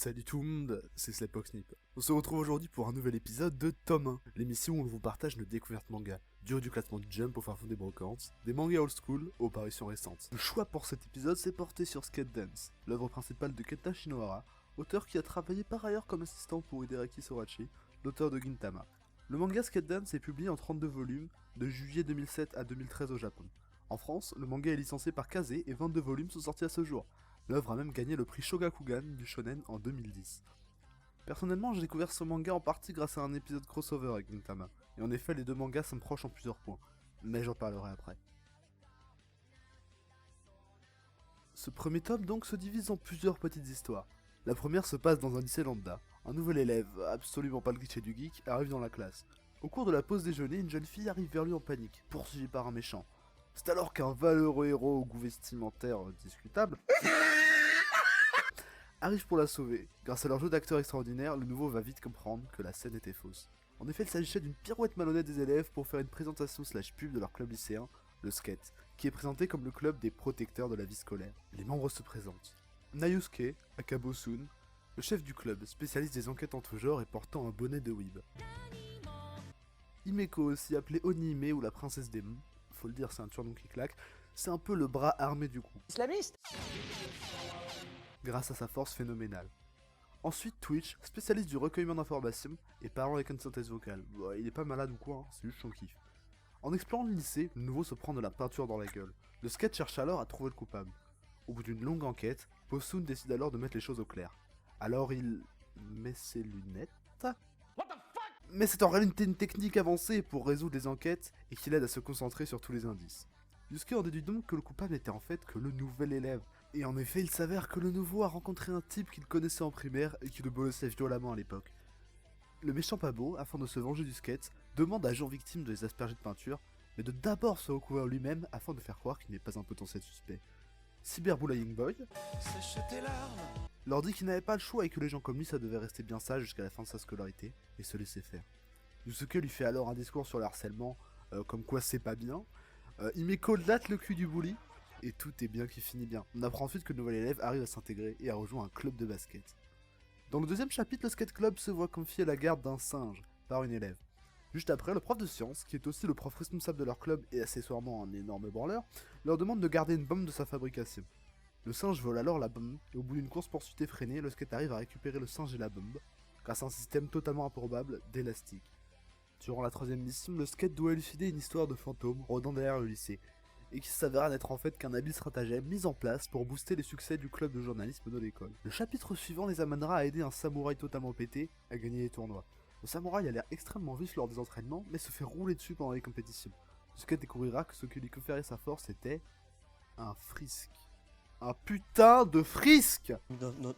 Salut tout le monde, c'est Slepoxnip. On se retrouve aujourd'hui pour un nouvel épisode de Tome 1, l'émission où on vous partage nos découvertes manga, du haut du classement du Jump au fin fond des brocantes, des mangas old school aux parutions récentes. Le choix pour cet épisode s'est porté sur Skate Dance, l'œuvre principale de Kenta Shinohara, auteur qui a travaillé par ailleurs comme assistant pour Hideaki Sorachi, l'auteur de Gintama. Le manga Skate Dance est publié en 32 volumes, de juillet 2007 à 2013 au Japon. En France, le manga est licencié par Kaze et 22 volumes sont sortis à ce jour. L'œuvre a même gagné le prix Shogakukan du shonen en 2010. Personnellement, j'ai découvert ce manga en partie grâce à un épisode crossover avec Gintama, et en effet les deux mangas sont proches en plusieurs points, mais j'en parlerai après. Ce premier tome donc se divise en plusieurs petites histoires. La première se passe dans un lycée lambda. Un nouvel élève, absolument pas le cliché du geek, arrive dans la classe. Au cours de la pause déjeuner, une jeune fille arrive vers lui en panique, poursuivie par un méchant. C'est alors qu'un valeureux héros au goût vestimentaire discutable arrive pour la sauver. Grâce à leur jeu d'acteur extraordinaire, le nouveau va vite comprendre que la scène était fausse. En effet, il s'agissait d'une pirouette malhonnête des élèves pour faire une présentation slash pub de leur club lycéen, le Skate, qui est présenté comme le club des protecteurs de la vie scolaire. Les membres se présentent. Nayusuke, Akabosun, le chef du club, spécialiste des enquêtes en tout genre et portant un bonnet de weeb. Himeko, aussi appelée Onihime ou la princesse démon, faut le dire, c'est un surnom qui claque, c'est un peu le bras armé du groupe. Islamiste Grâce à sa force phénoménale. Ensuite, Twitch, spécialiste du recueillement d'informations et parlant avec une synthèse vocale. Bon, il est pas malade ou quoi, hein, c'est juste son kiff. En explorant le lycée, le nouveau se prend de la peinture dans la gueule. Le Skate cherche alors à trouver le coupable. Au bout d'une longue enquête, Bosun décide alors de mettre les choses au clair. Alors il met ses lunettes. Mais c'est en réalité une technique avancée pour résoudre les enquêtes et qui l'aide à se concentrer sur tous les indices. Yusuke en déduit donc que le coupable n'était en fait que le nouvel élève. Et en effet, il s'avère que le nouveau a rencontré un type qu'il connaissait en primaire et qui le bolossait violemment à l'époque. Le méchant pas beau, afin de se venger du Skate, demande à Jean victime de les asperger de peinture, mais de d'abord se recouvrir lui-même afin de faire croire qu'il n'est pas un potentiel suspect. Cyberbullying Boy leur dit qu'il n'avait pas le choix et que les gens comme lui ça devait rester bien sage jusqu'à la fin de sa scolarité et se laisser faire. Yusuke lui fait alors un discours sur le harcèlement, comme quoi c'est pas bien. Himeko latte le cul du bully, et tout est bien qui finit bien. On apprend ensuite que le nouvel élève arrive à s'intégrer et à rejoindre un club de basket. Dans le deuxième chapitre, le skate club se voit confier la garde d'un singe par une élève. Juste après, le prof de sciences, qui est aussi le prof responsable de leur club et accessoirement un énorme branleur, leur demande de garder une bombe de sa fabrication. Le singe vole alors la bombe, et au bout d'une course-poursuite effrénée, le skate arrive à récupérer le singe et la bombe, grâce à un système totalement improbable d'élastique. Durant la troisième mission, le skate doit élucider une histoire de fantôme rôdant derrière le lycée, et qui s'avéra n'être en fait qu'un habile stratagème mis en place pour booster les succès du club de journalisme de l'école. Le chapitre suivant les amènera à aider un samouraï totalement pété à gagner les tournois. Le samouraï a l'air extrêmement vif lors des entraînements, mais se fait rouler dessus pendant les compétitions. Le skate découvrira que ce qui lui conférait sa force était un frisque. Un putain de frisque. Non.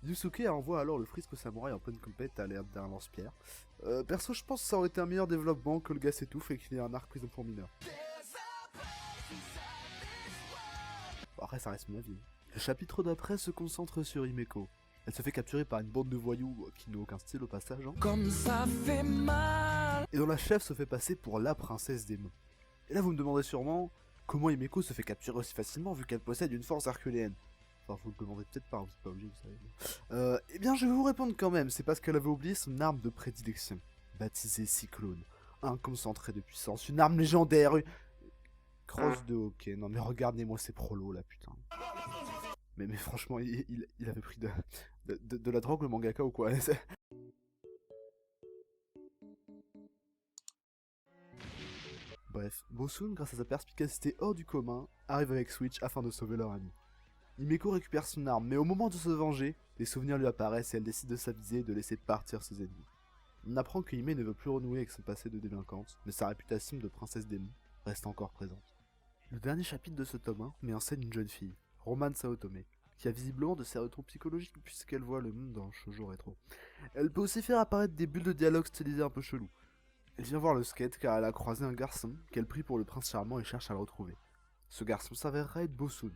Yusuke envoie alors le frisque au samouraï en pleine compète à l'air d'un lance-pierre. Perso, je pense que ça aurait été un meilleur développement que le gars s'étouffe et qu'il ait un arc prison pour mineur. Bon, après, ça reste mon avis. Le chapitre d'après se concentre sur Himeko. Elle se fait capturer par une bande de voyous qui n'ont aucun style au passage. Hein. Comme ça fait mal. Et dont la chef se fait passer pour la princesse démon. Et là, vous me demandez sûrement comment Himeko se fait capturer aussi facilement vu qu'elle possède une force herculéenne. Enfin, vous le demandez peut-être pas, vous êtes pas obligé, vous savez. Eh bien, je vais vous répondre quand même, c'est parce qu'elle avait oublié son arme de prédilection, baptisée Cyclone. Un concentré de puissance, une arme légendaire, cross de hockey. Non mais regardez-moi ces prolos là, putain. Mais franchement, il avait pris de la drogue le mangaka ou quoi? Bref, Bosun, grâce à sa perspicacité hors du commun, arrive avec Switch afin de sauver leur ami. Himeko récupère son arme, mais au moment de se venger, des souvenirs lui apparaissent et elle décide de s'aviser et de laisser partir ses ennemis. On apprend que Hime ne veut plus renouer avec son passé de délinquante, mais sa réputation de princesse démon reste encore présente. Le dernier chapitre de ce tome 1 met en scène une jeune fille, Romane Saotome, qui a visiblement de sérieux troubles psychologiques puisqu'elle voit le monde dans le shoujo rétro. Elle peut aussi faire apparaître des bulles de dialogue stylisées un peu chelous. Elle vient voir le skate car elle a croisé un garçon qu'elle prie pour le prince charmant et cherche à le retrouver. Ce garçon s'avérera être Bosun.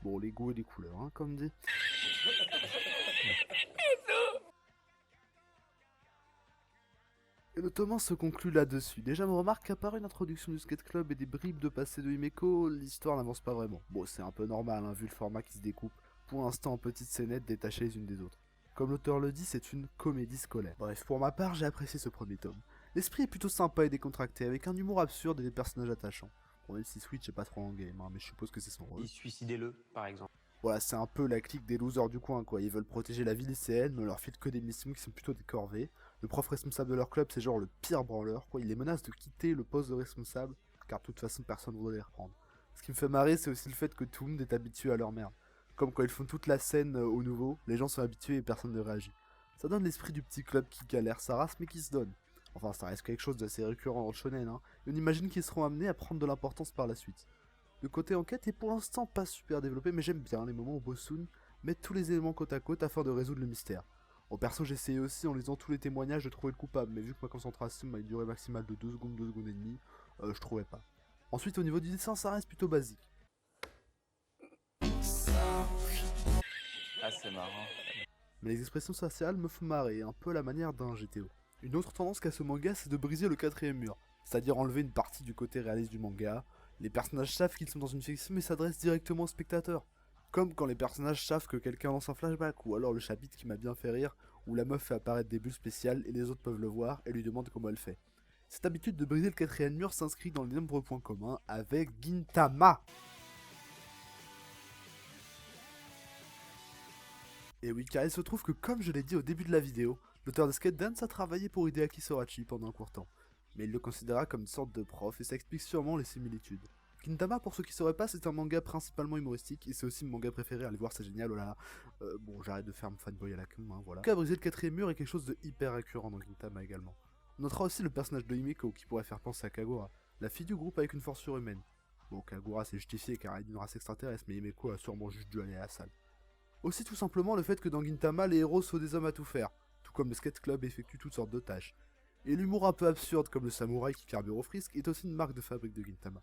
Bon, les goûts et les couleurs, hein, comme dit. Et le tome 1 se conclut là-dessus. Déjà, me remarque qu'à part une introduction du skate club et des bribes de passé de Himeko, l'histoire n'avance pas vraiment. Bon, c'est un peu normal, hein, vu le format qui se découpe, pour l'instant en petites scénettes détachées les unes des autres. Comme l'auteur le dit, c'est une comédie scolaire. Bref, pour ma part, j'ai apprécié ce premier tome. L'esprit est plutôt sympa et décontracté, avec un humour absurde et des personnages attachants. Bon, même si Switch est pas trop en game, hein, mais je suppose que c'est son rôle. Suicidez-le, par exemple. Voilà, c'est un peu la clique des losers du coin, quoi. Ils veulent protéger la vie lycéenne, mais on leur file que des missions qui sont plutôt des corvées. Le prof responsable de leur club, c'est genre le pire branleur, quoi. Il les menace de quitter le poste de responsable, car de toute façon, personne ne voudrait les reprendre. Ce qui me fait marrer, c'est aussi le fait que tout le monde est habitué à leur merde. Comme quand ils font toute la scène au nouveau, les gens sont habitués et personne ne réagit. Ça donne l'esprit du petit club qui galère sa race, mais qui se donne. Enfin, ça reste quelque chose d'assez récurrent dans le shonen, hein. Et on imagine qu'ils seront amenés à prendre de l'importance par la suite. Le côté enquête est pour l'instant pas super développé, mais j'aime bien les moments où Bosun met tous les éléments côte à côte afin de résoudre le mystère. En perso, j'ai essayé aussi en lisant tous les témoignages de trouver le coupable, mais vu que ma concentration a une durée maximale de 2 secondes et demie, je trouvais pas. Ensuite, au niveau du dessin, ça reste plutôt basique. Ah, c'est marrant. Mais les expressions sociales me font marrer, un peu à la manière d'un GTO. Une autre tendance qu'a ce manga, c'est de briser le quatrième mur, c'est-à-dire enlever une partie du côté réaliste du manga. Les personnages savent qu'ils sont dans une fiction mais s'adressent directement au spectateur. Comme quand les personnages savent que quelqu'un lance un flashback, ou alors le chapitre qui m'a bien fait rire, où la meuf fait apparaître des bulles spéciales et les autres peuvent le voir et lui demandent comment elle fait. Cette habitude de briser le quatrième mur s'inscrit dans les nombreux points communs avec Gintama. Et oui, car il se trouve que comme je l'ai dit au début de la vidéo, l'auteur de Skate Dance a travaillé pour Hideaki Sorachi pendant un court temps. Mais il le considéra comme une sorte de prof et ça explique sûrement les similitudes. Gintama, pour ceux qui sauraient pas, c'est un manga principalement humoristique et c'est aussi mon manga préféré, allez voir, c'est génial, oh là là. Bon, j'arrête de faire mon fanboy à la con, hein, voilà. En tout cas, briser le quatrième mur est quelque chose de hyper récurrent dans Gintama également. On notera aussi le personnage de Himeko qui pourrait faire penser à Kagura, la fille du groupe avec une force surhumaine. Bon, Kagura c'est justifié car elle est d'une race extraterrestre, mais Himeko a sûrement juste dû aller à la salle. Aussi tout simplement le fait que dans Gintama, les héros sont des hommes à tout faire, tout comme le skate club effectue toutes sortes de tâches. Et l'humour un peu absurde comme le samouraï qui carbure au frisque est aussi une marque de fabrique de Gintama.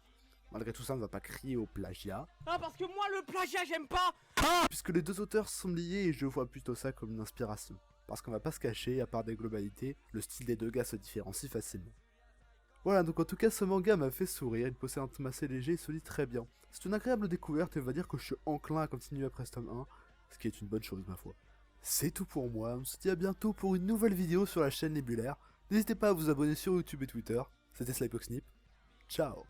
Malgré tout ça, on ne va pas crier au plagiat. Ah, parce que moi, le plagiat, j'aime pas. Puisque les deux auteurs sont liés et je vois plutôt ça comme une inspiration. Parce qu'on va pas se cacher, à part des globalités, le style des deux gars se différencie facilement. Voilà, donc en tout cas, ce manga m'a fait sourire, il possède un thème assez léger et se lit très bien. C'est une agréable découverte et on va dire que je suis enclin à continuer après ce tome 1, ce qui est une bonne chose ma foi. C'est tout pour moi, on se dit à bientôt pour une nouvelle vidéo sur la chaîne Nebulaire. N'hésitez pas à vous abonner sur YouTube et Twitter. C'était Slypoxnip. Ciao.